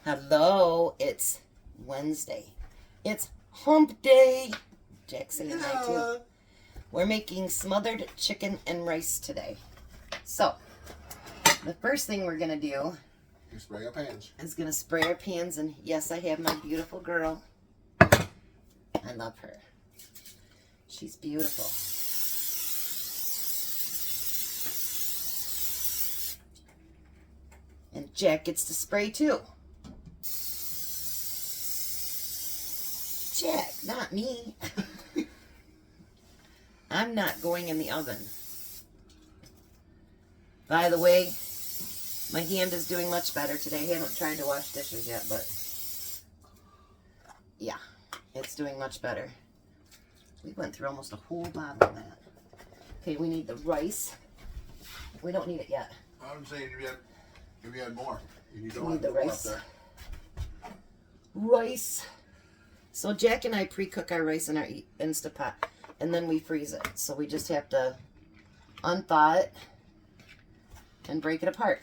Hello, it's Wednesday. It's hump day. Jackson and I too. We're making smothered chicken and rice today. So, the first thing we're going to do You spray our pans. is going to spray our pans. And yes, I have my beautiful girl. I love her. She's beautiful. And Jack gets to spray too. Jack, not me. I'm not going in the oven. By the way, my hand is doing much better today. I haven't tried to wash dishes yet, but yeah, it's doing much better. We went through almost a whole bottle of that. Okay, we need the rice. We don't need it yet. I'm saying if you had more, you need the rice. Rice. So Jack and I pre-cook our rice in our Instapot, and then we freeze it. So we just have to unthaw it and break it apart.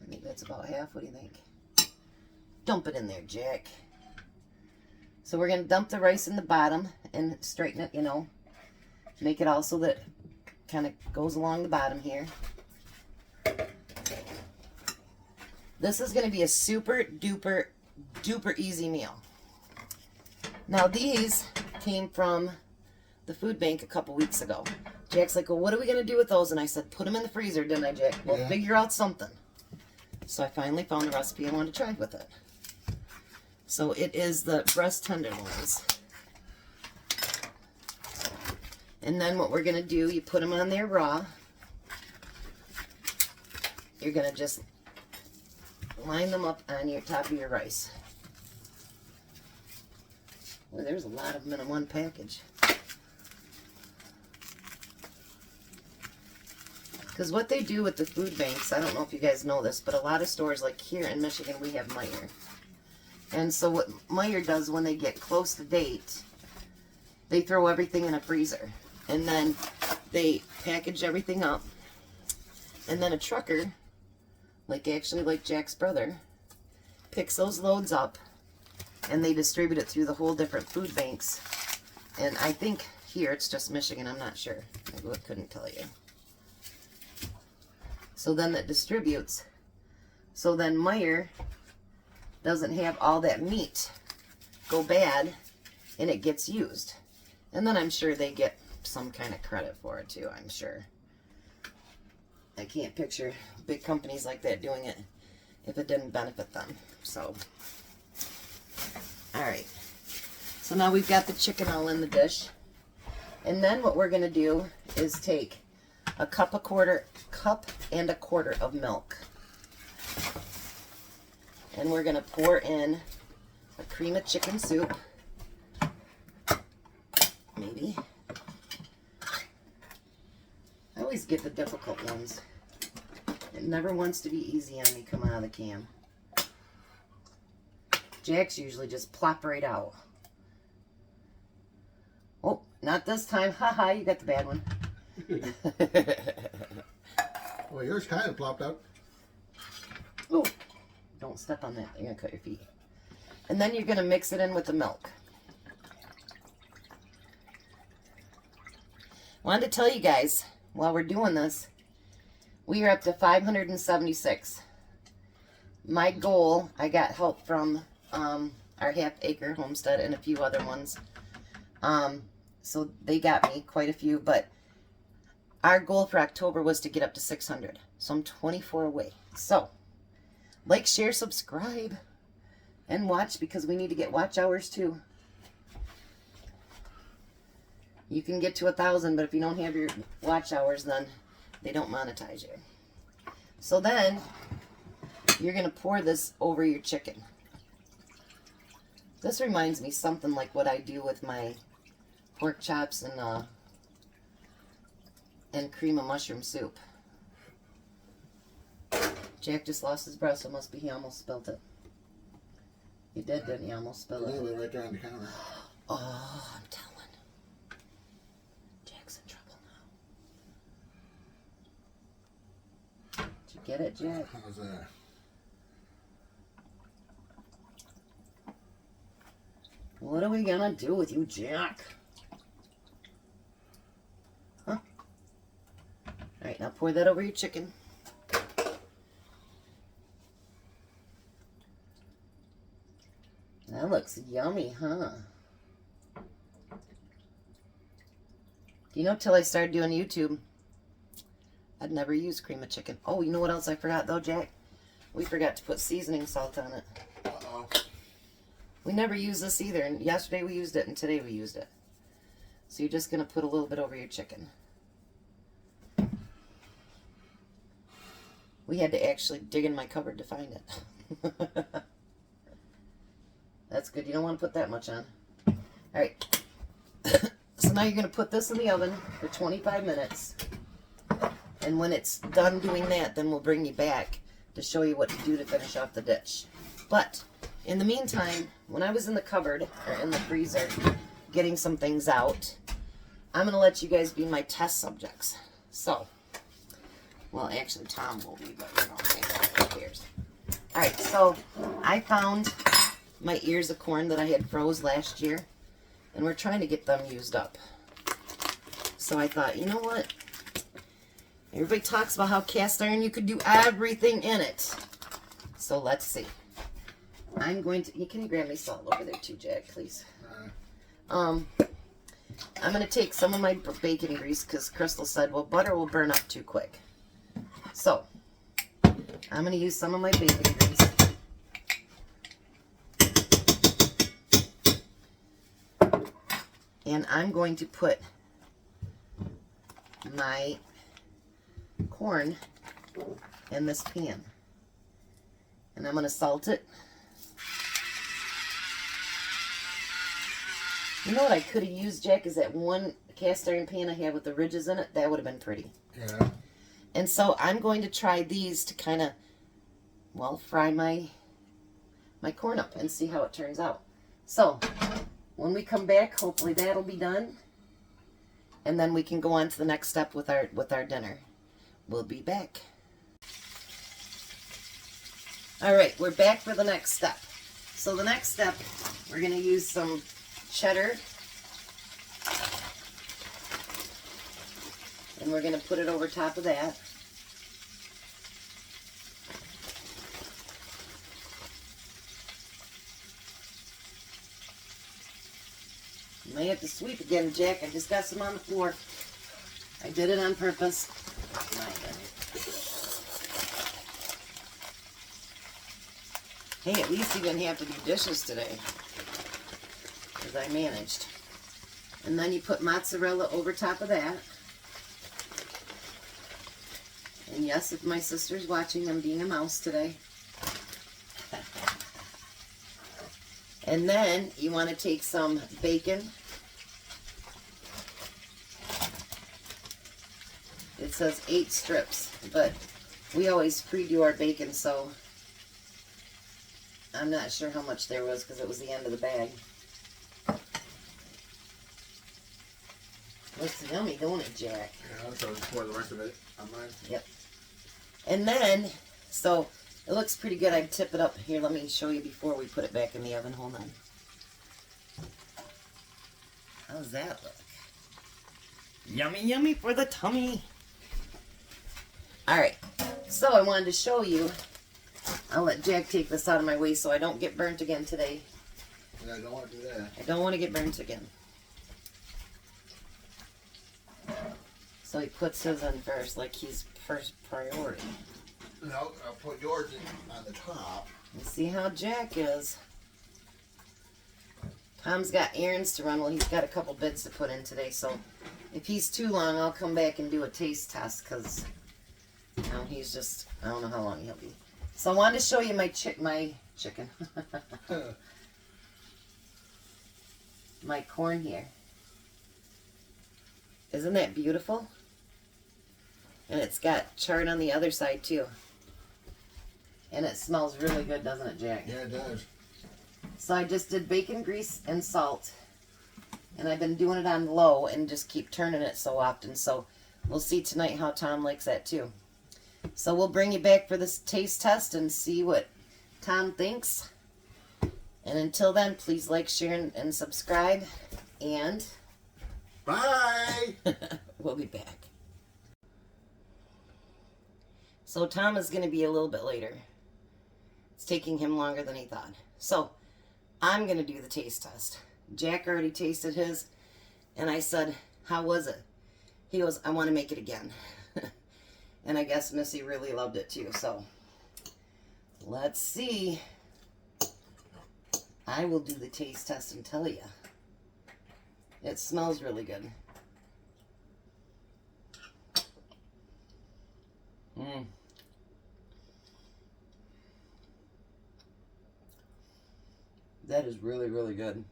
I think that's about half. What do you think? Dump it in there, Jack. So we're going to dump the rice in the bottom and straighten it, make it all so that it kind of goes along the bottom here. This is going to be a super duper easy meal. Now these came from the food bank a couple weeks ago. Jack's like, well, what are we going to do with those? And I said, put them in the freezer, didn't I, Jack? We'll figure out something. So I finally found a recipe I wanted to try with it. So it is the breast tenderloins. And then what we're going to do, you put them on there raw. You're going to just line them up on your top of your rice. Well, there's a lot of them in one package. Because what they do with the food banks, I don't know if you guys know this, but a lot of stores, like here in Michigan, we have Meijer. And so what Meijer does when they get close to date, they throw everything in a freezer. And then they package everything up. And then a trucker, like Jack's brother, picks those loads up and they distribute it through the whole different food banks. And I think here it's just Michigan, I'm not sure. I couldn't tell you. So then that distributes. So then Meijer doesn't have all that meat go bad and it gets used. And then I'm sure they get some kind of credit for it too, I'm sure. I can't picture big companies like that doing it if it didn't benefit them. So, all right. So now we've got the chicken all in the dish. And then what we're going to do is take a cup and a quarter of milk. And we're going to pour in a cream of chicken soup. Maybe. I always get the difficult ones. It never wants to be easy on me coming out of the can. Jack's usually just plop right out. Oh, not this time. Haha, you got the bad one. Well, yours kind of plopped out. Oh, don't step on that. You're going to cut your feet. And then you're going to mix it in with the milk. Wanted to tell you guys, while we're doing this, we are up to 576. My goal, I got help from our half-acre homestead and a few other ones. So they got me quite a few, but our goal for October was to get up to 600. So I'm 24 away. So, like, share, subscribe, and watch, because we need to get watch hours too. You can get to 1,000, but if you don't have your watch hours, then they don't monetize you. So then, you're going to pour this over your chicken. This reminds me something like what I do with my pork chops and cream of mushroom soup. Jack just lost his breath, so it must be he almost spilled it. You did, didn't you? Almost spill A little it. bit right there on the counter. Oh, I'm telling. Jack's in trouble now. Did you get it, Jack? How's that? What are we gonna do with you, Jack? Huh? Alright, now pour that over your chicken. That looks yummy, huh? You know, till I started doing YouTube, I'd never used cream of chicken. Oh, you know what else I forgot though, Jack? We forgot to put seasoning salt on it. Uh-oh. We never used this either, and yesterday we used it, and today we used it. So you're just going to put a little bit over your chicken. We had to actually dig in my cupboard to find it. That's good. You don't want to put that much on. Alright. So now you're going to put this in the oven for 25 minutes. And when it's done doing that, then we'll bring you back to show you what to do to finish off the dish. But in the meantime, when I was in the cupboard, or in the freezer, getting some things out, I'm going to let you guys be my test subjects. So, well, actually, Tom will be, but you know, who cares? Alright, so I found my ears of corn that I had froze last year, and we're trying to get them used up. So I thought, you know what? Everybody talks about how cast iron, you could do everything in it. So let's see. I'm going to, can you grab me salt over there too, Jack, please? I'm going to take some of my bacon grease because Crystal said, well, butter will burn up too quick. So, I'm going to use some of my bacon grease. And I'm going to put my corn in this pan. And I'm going to salt it. You know what I could have used, Jack, is that one cast iron pan I had with the ridges in it. That would have been pretty. Yeah. And so I'm going to try these to kind of, well, fry my corn up and see how it turns out. So, when we come back, hopefully that'll be done. And then we can go on to the next step with our dinner. We'll be back. Alright, we're back for the next step. So the next step, we're going to use some cheddar. And we're going to put it over top of that. You may have to sweep again, Jack. I just got some on the floor. I did it on purpose. Hey, at least you didn't have to do dishes today. Because I managed. And then you put mozzarella over top of that. And yes, if my sister's watching, I'm being a mouse today. And then you want to take some bacon. It says 8 strips, but we always pre-do our bacon, so I'm not sure how much there was because it was the end of the bag. Looks yummy, don't it, Jack? Yeah, so just pour the rest of it on mine. Yep. And then, so it looks pretty good. I'd tip it up. Here, let me show you before we put it back in the oven. Hold on. How's that look? Yummy, yummy for the tummy. Alright, so I wanted to show you. I'll let Jack take this out of my way so I don't get burnt again today. Yeah, I don't want to do that. I don't want to get burnt again. So he puts his in first, like he's first priority. No, I'll put yours in on the top. You see how Jack is. Tom's got errands to run. Well, he's got a couple bits to put in today, so if he's too long, I'll come back and do a taste test, because you know, he's just, I don't know how long he'll be. So I wanted to show you my chicken. My corn here. Isn't that beautiful? And it's got chard on the other side too. And it smells really good, doesn't it, Jack? Yeah, it does. So I just did bacon grease and salt. And I've been doing it on low and just keep turning it so often. So we'll see tonight how Tom likes that too. So we'll bring you back for this taste test and see what Tom thinks. And until then, please like, share, and subscribe. And Bye. we'll be back. So Tom is going to be a little bit later. It's taking him longer than he thought. So I'm going to do the taste test. Jack already tasted his, and I said, how was it? He goes, I want to make it again. And I guess Missy really loved it too. So let's see. I will do the taste test and tell you. It smells really good. That is really, really good.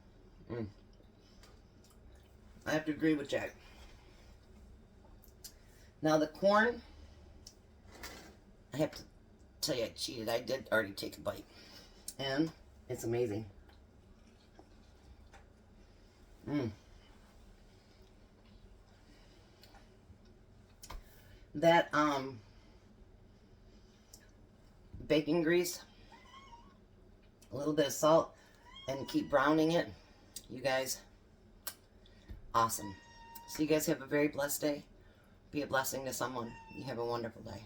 I have to agree with Jack. Now the corn, I have to tell you I cheated. I did already take a bite. And it's amazing. That bacon grease, a little bit of salt, and keep browning it. You guys, awesome. So you guys have a very blessed day. Be a blessing to someone. You have a wonderful day.